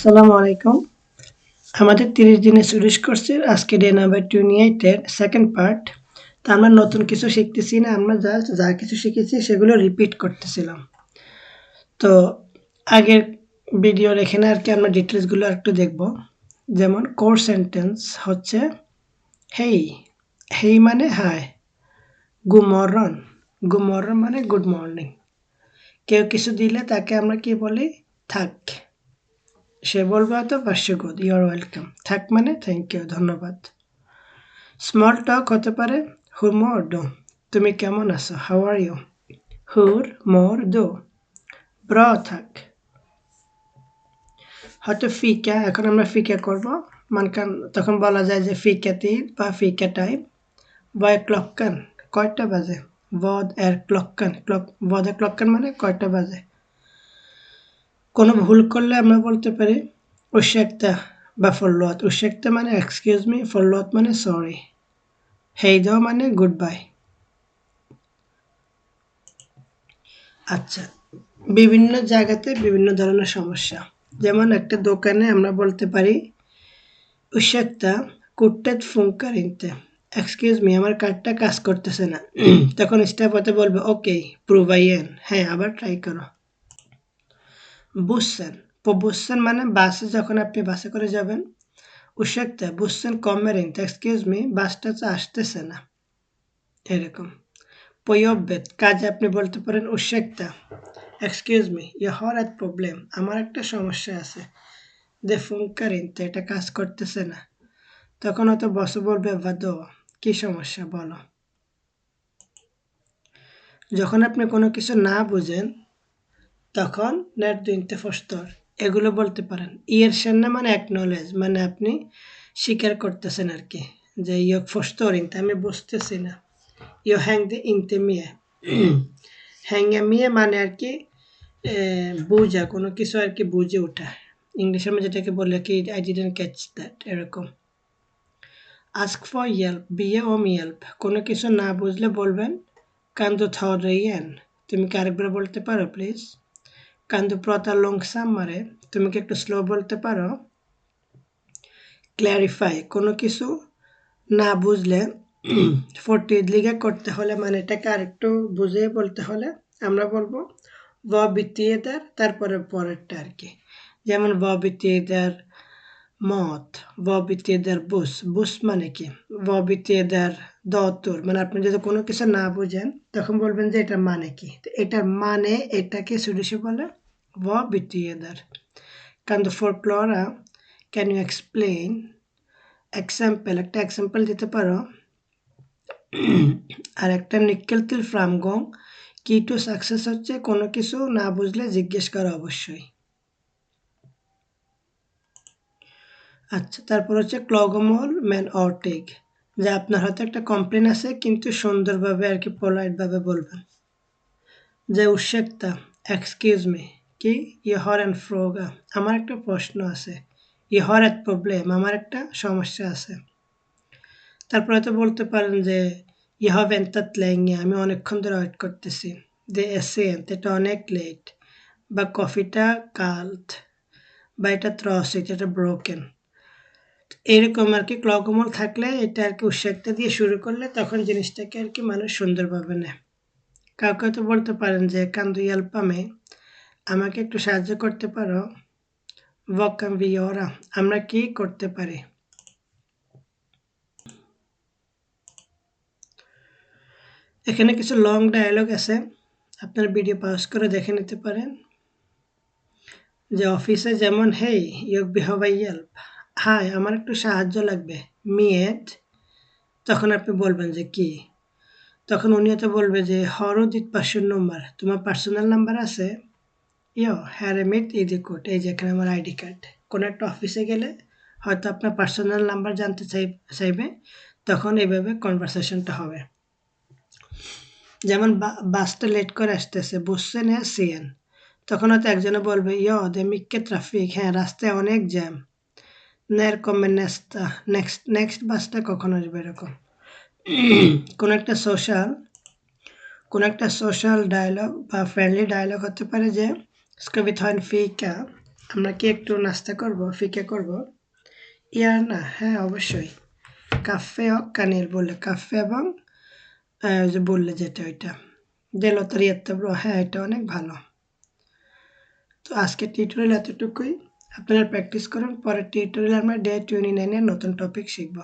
আসসালামু আলাইকুম। আমাদের ৩০ দিনের সুইডিশ কোর্সের আজকে ডে নাম্বার 28 এর সেকেন্ড পার্ট। তো আমরা নতুন কিছু শিখতেছি না, আমরা জাস্ট যা কিছু শিখেছি সেগুলো রিপিট করতেছিলাম। তো আগের ভিডিওর এখানে আর কি আমরা ডিটেলসগুলো আরেকটু দেখব। যেমন কোর সেন্টেন্স হচ্ছে হেই, হেই মানে হাই, গুডমর্রন, গুডমর্রন মানে গুড মর্নিং। কেউ কিছু দিলে তাকে আমরা কি বলি? থাক। সে বলবে হয়তো "বাস্যগত", "ইউ আর ওয়েলকাম", থাক মানে থ্যাংক ইউ, ধন্যবাদ। স্মল টক হতে পারে "হুর মোর ডো", তুমি কেমন আছো, হাউ আর ইউ, হুর মোর দো, ব্রা থাক। হয়তো ফিকা, এখন আমরা ফিকা করব, মানকান তখন বলা যায় যে ফিকা tid বা ফিকা টাইম। ভয় ক্লক্কান, কয়টা বাজে, ভদ এর ক্লক্কান, ভদ এর ক্লক্কান মানে কয়টা বাজে। কোনো ভুল করলে আমরা বলতে পারি ursäkta বা förlåt। ursäkta মানে এক্সকিউজ মি, förlåt মানে সরি, হেই দো মানে গুড বাই। আচ্ছা, বিভিন্ন জায়গাতে বিভিন্ন ধরনের সমস্যা। যেমন একটা দোকানে আমরা বলতে পারি ursäkta, kortet funkar inte, excuse me আমার কার্ডটা কাজ করতেছে না। তখন স্টাফ হতে বলবে ওকে, প্রুভা igen, হ্যাঁ আবার ট্রাই করো। বুসছেন, বুসছেন মানে বাসে, যখন আপনি বাসে করে যাবেন, ursäkta, bussen kommer inte, excuse me বাসটা তো আসতেছে না, এরকম। på jobbet, কাজে আপনি বলতে পারেন ursäkta, excuse me jag har ett problem, আমার একটা সমস্যা আছে, det funkar inte, এটা কাজ করতেছে না। তখন হয়তো বস বলবে vadå, কি সমস্যা বলো। যখন আপনি কোনো কিছু না বুঝেন তখন när du inte förstår এগুলো বলতে পারেন। erkänna মানে acknowledge, মানে আপনি স্বীকার করতেছেন আর কি, যে jag förstår inte, আমি বুঝতেছি না। jag hängde inte med, hänga med মানে আর কি বোঝা, কোনো কিছু আর কি বুঝে ওঠা। ইংলিশে আমরা যেটাকে বলি কি I didn't catch that, এরকম। ask for help, be om help, কোনো কিছু না বুঝলে বলবেন kan du ta det igen, তুমি কি আরেকবার বলতে পারো please. kan du prata långsammare, তুমি কি একটু স্লো বলতে পারো। clarify, কোনো কিছু না বুঝলে förtydliga করতে হলে, মানে এটাকে আরেকটু বুঝিয়ে বলতে হলে আমরা বলবো vad betyder, তারপরে পরেরটা আর কি। যেমন vad betyder mat, vad betyder buss, buss মানে কি, vad betyder dator, মানে আপনি যদি কোনো কিছু না বুঝেন তখন বলবেন যে এটার মানে কি। তো এটার মানে এটাকে সুইডিশে বলে vad betyder। kan du förklara, can you explain, example, একটা এক্সাম্পল দিতে পারো। আর একটা নিকেল till framgång, কি টু সাকসেস হচ্ছে কোনো কিছু না বুঝলে জিজ্ঞেস করা অবশ্যই। আচ্ছা, তারপর হচ্ছে ক্লগমল ম্যান অর্টিগ, যে আপনার হয়তো একটা কমপ্লেন আছে কিন্তু সুন্দরভাবে আর কি পোলাইটভাবে বলবেন। যে ursäkta, এক্সকিউজ মি, কি jag har en fråga, আমার একটা প্রশ্ন আছে। jag har ett problem, আমার একটা সমস্যা আছে। তারপর হয়তো বলতে পারেন যে jag har väntat länge, আমি অনেকক্ষণ ধরে ওয়েট করতেছি। det är sent, এটা অনেক লেট। বা কফিটা কাল্ট, বা এটা trasigt, এটা ব্রোকেন। এরকম আর কি ক্লগমল থাকলে এটা আর কি ursäkta দিয়ে শুরু করলে তখন জিনিসটাকে আর কি মানুষ সুন্দরভাবে নেয়। কাউকে হয়তো বলতে পারেন যে kan du hjälpa mig, আমাকে একটু সাহায্য করতে পারো। vad kan vi göra, আমরা কি করতে পারি। এখানে কিছু লং ডায়ালগ আছে, আপনার ভিডিও পজ করে দেখে নিতে পারেন। যে অফিসে যেমন হেই jag behöver hjälp, হাই আমার একটু সাহায্য লাগবে, med, তখন আপনি বলবেন যে কি। তখন উনি হয়তো বলবে যে har du ditt personnummer, তোমার পার্সোনাল নাম্বার আছে। ইয়ো হ্যাঁ রে মিট ID-kort, এই যে এখানে আমার আইডি কার্ড। কোনো একটা অফিসে গেলে হয়তো আপনার পার্সোনাল নাম্বার জানতে চাইবে, তখন এইভাবে কনভারসেশনটা হবে। যেমন বাসটা লেট করে আসতেছে, bussen är sen, তখন হয়তো একজনে বলবে ja det är mycket trafik, হ্যাঁ রাস্তায় অনেক jam. när kommer nästa, next বাসটা কখন আসবে, এরকম। কোনো একটা সোশ্যাল ডায়ালগ বা ফ্রেন্ডলি ডায়ালগ হতে পারে যে ska vi ta en fika, আমরা কি একটু নাস্তা করব, ফিকে করব? ইয়ার না, হ্যাঁ অবশ্যই। কাফে ও কানিল বললে কাফে এবং ওই যে বললে যেটা ওইটা দেলতারিয়াত্তা ব্রো, হ্যাঁ এটা অনেক ভালো। তো আজকের টিউটোরিয়াল এতটুকুই। আপনারা প্র্যাকটিস করুন, পরের টিউটোরিয়াল আমরা ডে 29 এর নতুন টপিক শিখব।